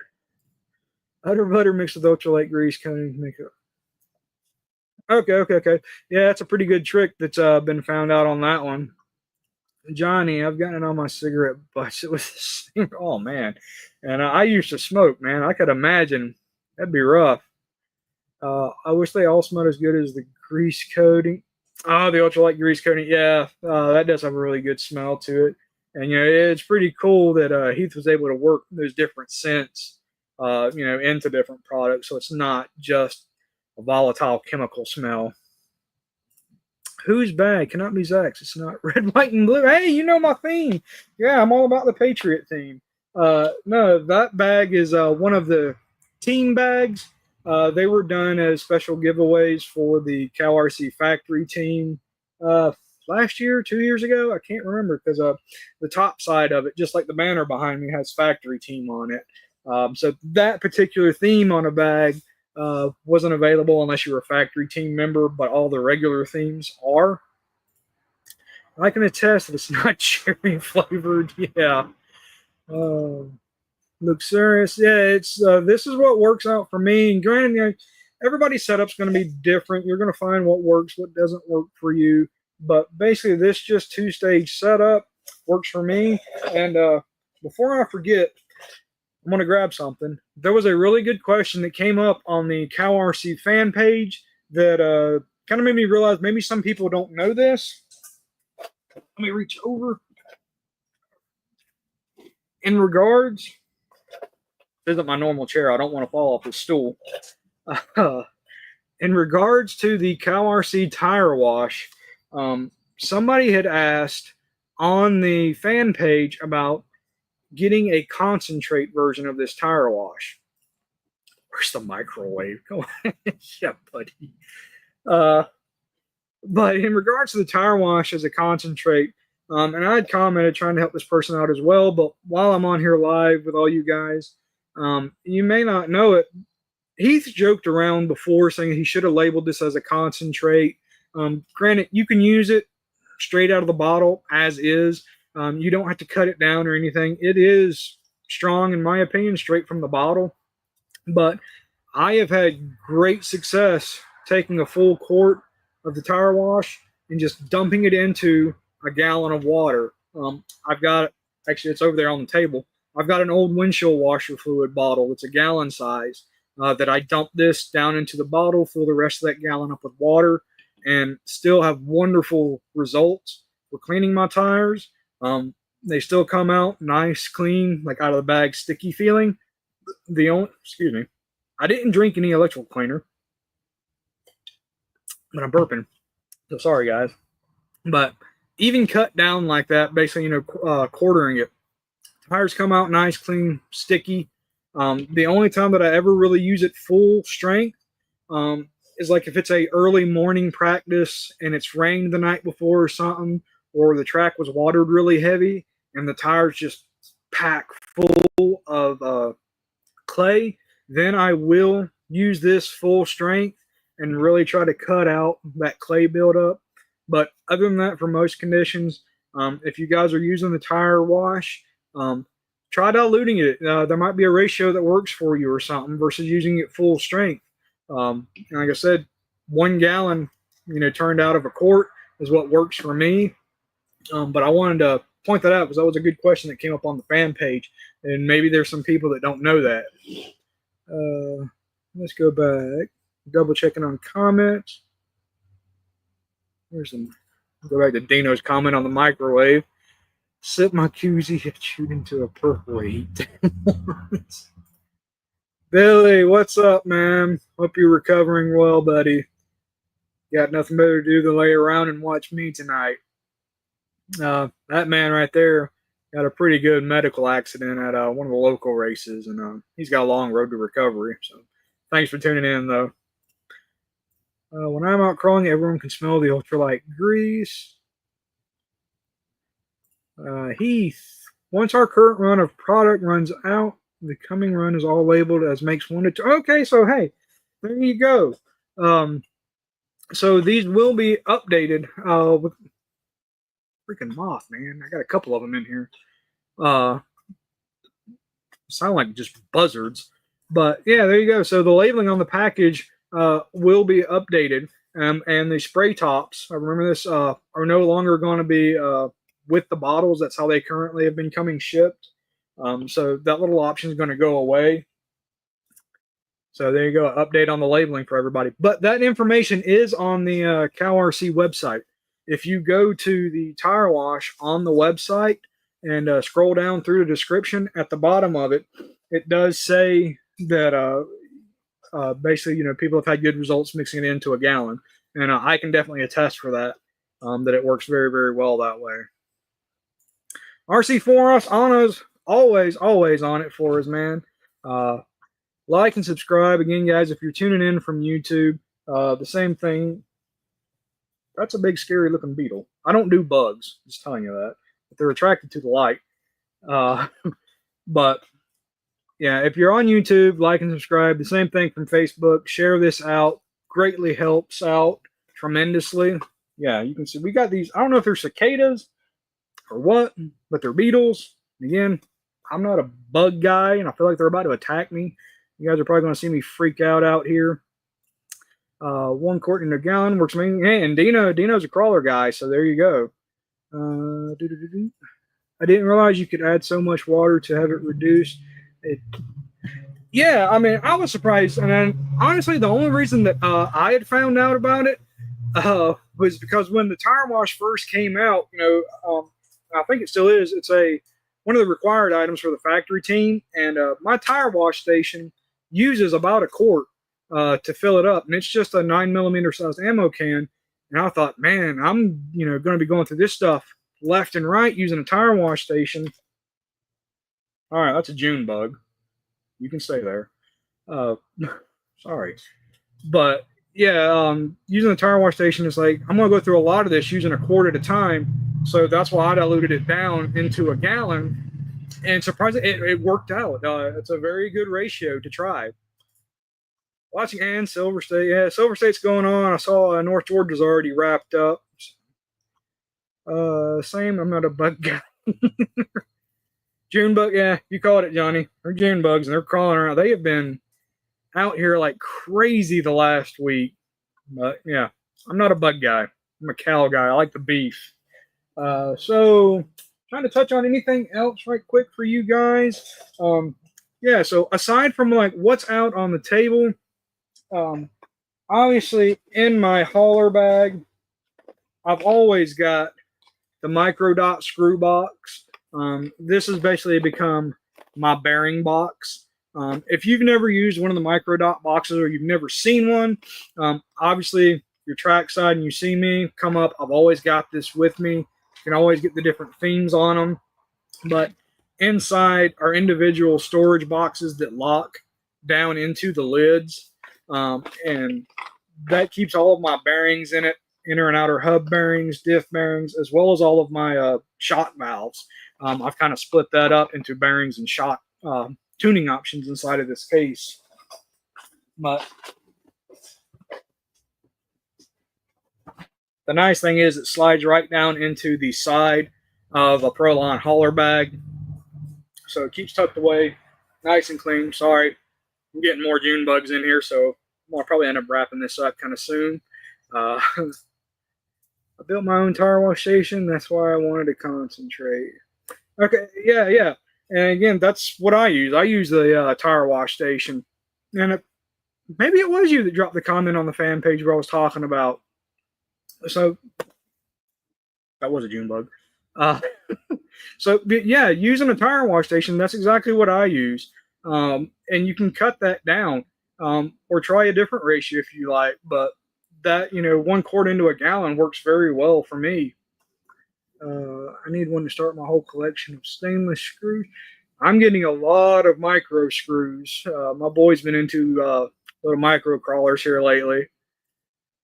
Utter butter mixed with ultralight grease coating to make it. Okay. Yeah, that's a pretty good trick that's been found out on that one. Johnny, I've gotten it on my cigarette butts. It was oh man, and I used to smoke, man. I could imagine that'd be rough. I wish they all smelled as good as the grease coating. Oh, the ultralight grease coating. Yeah, that does have a really good smell to it. And it's pretty cool that Heath was able to work those different scents, into different products, so it's not just a volatile chemical smell. Whose bag? Cannot be Zach's. It's not red, white, and blue. Hey, you know my theme. Yeah, I'm all about the Patriot theme. No, that bag is one of the team bags. They were done as special giveaways for the CowRC factory team last year, 2 years ago. I can't remember because the top side of it, just like the banner behind me, has factory team on it. So that particular theme on a bag wasn't available unless you were a factory team member, but all the regular themes are. I can attest that it's not cherry flavored. Yeah. Luxurious. Yeah, it's this is what works out for me. And granted, everybody's setup's going to be different. You're going to find what works, what doesn't work for you. But basically, this just 2-stage setup works for me. And before I forget, I'm going to grab something. There was a really good question that came up on the CowRC fan page that kind of made me realize maybe some people don't know this. Let me reach over. In regards, this isn't my normal chair. I don't want to fall off the stool. In regards to the CowRC tire wash, somebody had asked on the fan page about getting a concentrate version of this tire wash. Where's the microwave? Go on. Yeah, buddy. But in regards to the tire wash as a concentrate, and I had commented trying to help this person out as well, but while I'm on here live with all you guys, you may not know it. Heath joked around before saying he should have labeled this as a concentrate. Granted, you can use it straight out of the bottle as is. You don't have to cut it down or anything. It is strong, in my opinion, straight from the bottle. But I have had great success taking a full quart of the tire wash and just dumping it into a gallon of water. I've got, actually, it's over there on the table. I've got an old windshield washer fluid bottle. It's a gallon size that I dump this down into the bottle, fill the rest of that gallon up with water, and still have wonderful results for cleaning my tires. They still come out nice, clean, like out of the bag, sticky feeling. Excuse me, I didn't drink any electrical cleaner, but I'm burping. So sorry, guys. But even cut down like that, basically, quartering it, tires come out nice, clean, sticky. The only time that I ever really use it full strength is like if it's a early morning practice and it's rained the night before or something, or the track was watered really heavy and the tires just pack full of clay, then I will use this full strength and really try to cut out that clay buildup. But other than that, for most conditions, if you guys are using the tire wash, try diluting it. There might be a ratio that works for you or something versus using it full strength. And like I said, 1 gallon, turned out of a quart is what works for me. But I wanted to point that out because that was a good question that came up on the fan page, and maybe there's some people that don't know that. Let's go back, double checking on comments. Go back to Dino's comment on the microwave. Sip my koozie and shoot into a percolate. Billy, what's up, man? Hope you're recovering well, buddy. Got nothing better to do than lay around and watch me tonight. That man right there got a pretty good medical accident at one of the local races, and he's got a long road to recovery. So thanks for tuning in, though. When I'm out crawling, everyone can smell the ultralight grease. Heath, once our current run of product runs out, the coming run is all labeled as makes 1 to 2. Okay, so hey, there you go. So these will be updated with freaking moth, man. I got a couple of them in here. Sound like just buzzards, but yeah, there you go. So the labeling on the package will be updated, and the spray tops, I remember this, are no longer going to be with the bottles. That's how they currently have been coming shipped. So that little option is going to go away. So there you go, update on the labeling for everybody. But that information is on the CowRC website. If you go to the tire wash on the website and scroll down through the description, at the bottom of it, it does say that basically, people have had good results mixing it into a gallon. And I can definitely attest for that, that it works very, very well that way. RC4 us on us, always on it for us, man. Like and subscribe. Again, guys, if you're tuning in from YouTube, the same thing. That's a big, scary looking beetle. I don't do bugs, just telling you that. But they're attracted to the light. But yeah, if you're on YouTube, like and subscribe. The same thing from Facebook. Share this out. Greatly helps out tremendously. Yeah, you can see we got these. I don't know if they're cicadas or what, but they're beetles. Again, I'm not a bug guy, and I feel like they're about to attack me. You guys are probably going to see me freak out here. 1 quart in a gallon works amazing. Hey, and Dino's a crawler guy, so there you go. I didn't realize you could add so much water to have it reduced. Yeah, I mean, I was surprised, and then honestly, the only reason that I had found out about it was because when the tire wash first came out, I think it still is. It's a one of the required items for the factory team, and my tire wash station uses about a quart to fill it up, and it's just a 9mm size ammo can. And I thought, man, I'm going to be going through this stuff left and right using a tire wash station. All right, that's a June bug. You can stay there. Uh, sorry, but yeah, using the tire wash station is like I'm gonna go through a lot of this using a quart at a time. So that's why I diluted it down into a gallon, and surprisingly, it worked out. It's a very good ratio to try. Watching and Silver State, yeah, Silver State's going on. I saw North Georgia's already wrapped up. Same. I'm not a bug guy. June bug, yeah, you called it, Johnny. They're June bugs, and they're crawling around. They have been out here like crazy the last week. But yeah, I'm not a bug guy. I'm a cow guy. I like the beef. So trying to touch on anything else right quick for you guys. Yeah, so aside from like what's out on the table, obviously in my hauler bag, I've always got the micro dot screw box. This has basically become my bearing box. If you've never used one of the micro dot boxes or you've never seen one, obviously your trackside and you see me come up, I've always got this with me. You can always get the different themes on them. But inside are individual storage boxes that lock down into the lids. And that keeps all of my bearings in it, inner and outer hub bearings, diff bearings, as well as all of my shot valves. I've kind of split that up into bearings and shot tuning options inside of this case. But the nice thing is it slides right down into the side of a Proline hauler bag. So it keeps tucked away nice and clean. Sorry, I'm getting more June bugs in here, so I'll probably end up wrapping this up kind of soon. I built my own tire wash station. That's why I wanted to concentrate. Okay, yeah. And again, that's what I use. I use the tire wash station. And maybe it was you that dropped the comment on the fan page where I was talking about. So that was a June bug. So yeah, using a tire wash station, that's exactly what I use. And you can cut that down or try a different ratio if you like. But that, 1 quart into a gallon works very well for me. I need one to start my whole collection of stainless screws. I'm getting a lot of micro screws. My boy's been into little micro crawlers here lately.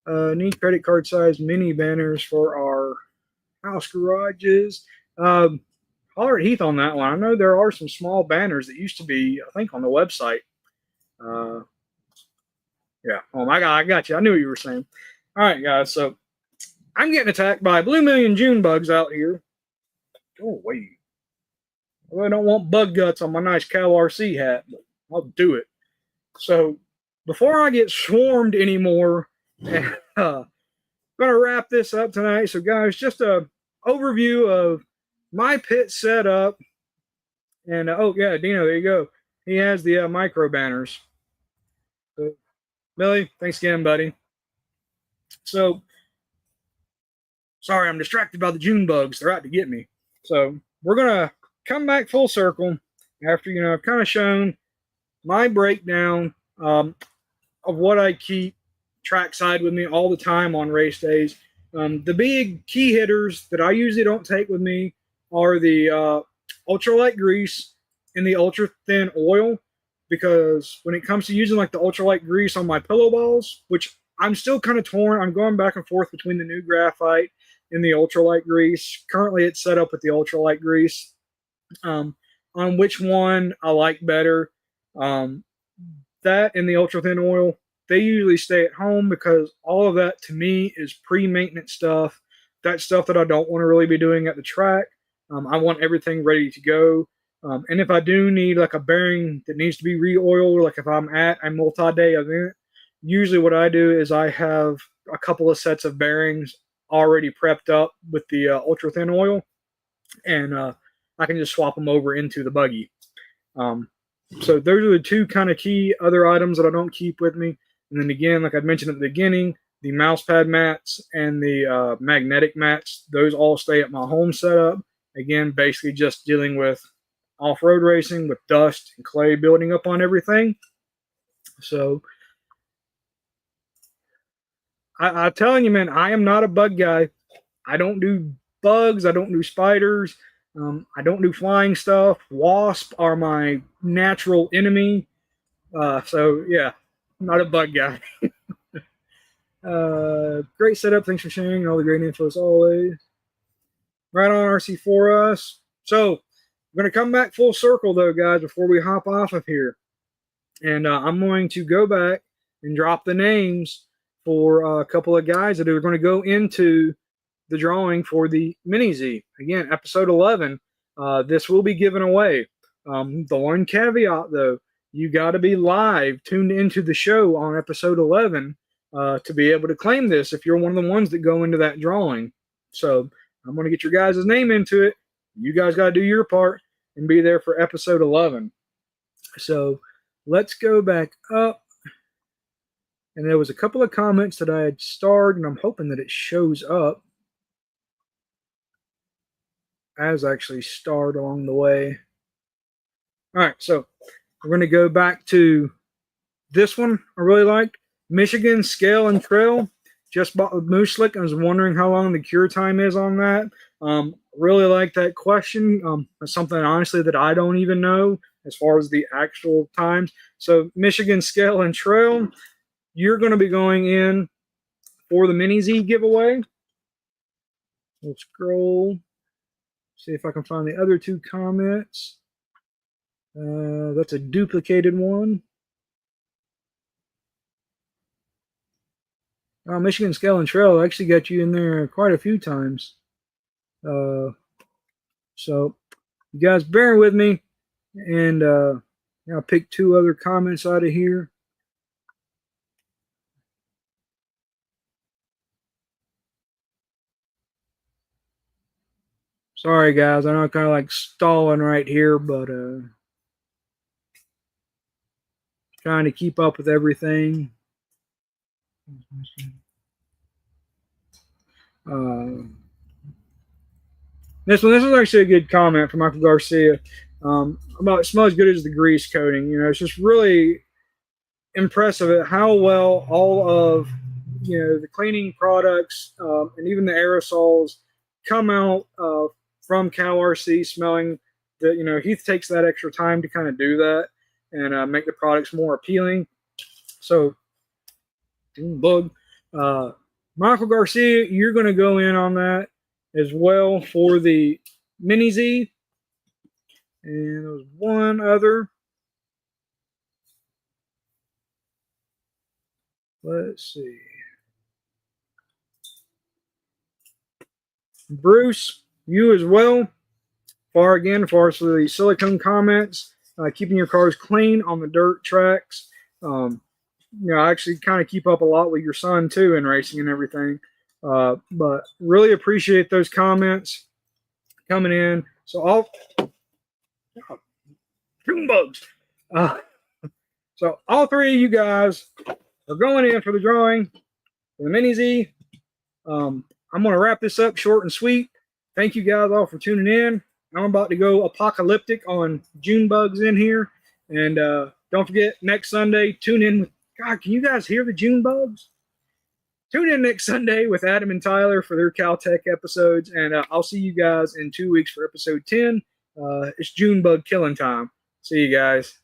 Need credit card size mini banners for our house garages. Holler at Heath on that one. I know there are some small banners that used to be, I think, on the website. Yeah. Oh my God, I got you. I knew what you were saying. All right, guys. So I'm getting attacked by Blue Million June bugs out here. Go away. I really don't want bug guts on my nice CowRC hat, but I'll do it. So before I get swarmed anymore, I'm going to wrap this up tonight. So guys, just a overview of my pit setup. And oh yeah, Dino, there you go. He has the micro banners. So, Billy, thanks again, buddy. So sorry, I'm distracted by the June bugs. They're out to get me. So we're going to come back full circle after, I've kind of shown my breakdown of what I keep trackside with me all the time on race days. The big key hitters that I usually don't take with me are the ultralight grease and the ultra thin oil, because when it comes to using like the ultralight grease on my pillow balls, which I'm still kind of torn, I'm going back and forth between the new graphite and the ultralight grease. Currently it's set up with the ultralight grease. On which one I like better. That and the ultra thin oil, they usually stay at home because all of that to me is pre-maintenance stuff. That's stuff that I don't want to really be doing at the track. I want everything ready to go. And if I do need like a bearing that needs to be re-oiled, like if I'm at a multi-day event, usually what I do is I have a couple of sets of bearings already prepped up with the ultra thin oil, and I can just swap them over into the buggy. So those are the two kind of key other items that I don't keep with me. And then again, like I mentioned at the beginning, the mouse pad mats and the magnetic mats, those all stay at my home setup. Again, basically just dealing with off-road racing with dust and clay building up on everything. So I'm telling you, man, I am not a bug guy. I don't do bugs. I don't do spiders. I don't do flying stuff. Wasps are my natural enemy. So yeah, I'm not a bug guy. Great setup. Thanks for sharing all the great info as always. Right on, RC for us. So we're going to come back full circle though, guys, before we hop off of here. And I'm going to go back and drop the names for a couple of guys that are going to go into the drawing for the Mini Z. Again, episode 11. This will be given away. The one caveat, though, you got to be live, tuned into the show on episode 11 to be able to claim this if you're one of the ones that go into that drawing. So I'm going to get your guys' name into it. You guys got to do your part and be there for episode 11. So let's go back up. And there was a couple of comments that I had starred, and I'm hoping that it shows up as actually starred along the way. All right, so we're going to go back to this one I really liked. Michigan Scale and Trail. Just bought the Moose Slick. I was wondering how long the cure time is on that. Really like that question. It's something, honestly, that I don't even know as far as the actual times. So Michigan Scale and Trail, you're going to be going in for the Mini Z giveaway. We'll scroll. See if I can find the other two comments. That's a duplicated one. Michigan Scale and Trail actually got you in there quite a few times. So you guys bear with me, and I'll pick two other comments out of here. Sorry, guys. I know I'm kind of like stalling right here, but trying to keep up with everything. This is actually a good comment from Michael Garcia about it smells good as the grease coating. You know, it's just really impressive at how well all of the cleaning products and even the aerosols come out from CowRC smelling. That Heath takes that extra time to kind of do that and make the products more appealing. So, bug. Michael Garcia, you're going to go in on that as well for the Mini Z. And there was one other. Let's see. Bruce, you as well. Far as far as the silicone comments, keeping your cars clean on the dirt tracks. I actually kind of keep up a lot with your son too in racing and everything. But really appreciate those comments coming in. So June bugs. So all three of you guys are going in for the drawing for the Mini Z. I'm going to wrap this up short and sweet. Thank you guys all for tuning in. I'm about to go apocalyptic on June bugs in here. And don't forget, next Sunday, tune in. God, can you guys hear the June bugs? Tune in next Sunday with Adam and Tyler for their CowTech episodes. And I'll see you guys in 2 weeks for episode 10. It's June bug killing time. See you guys.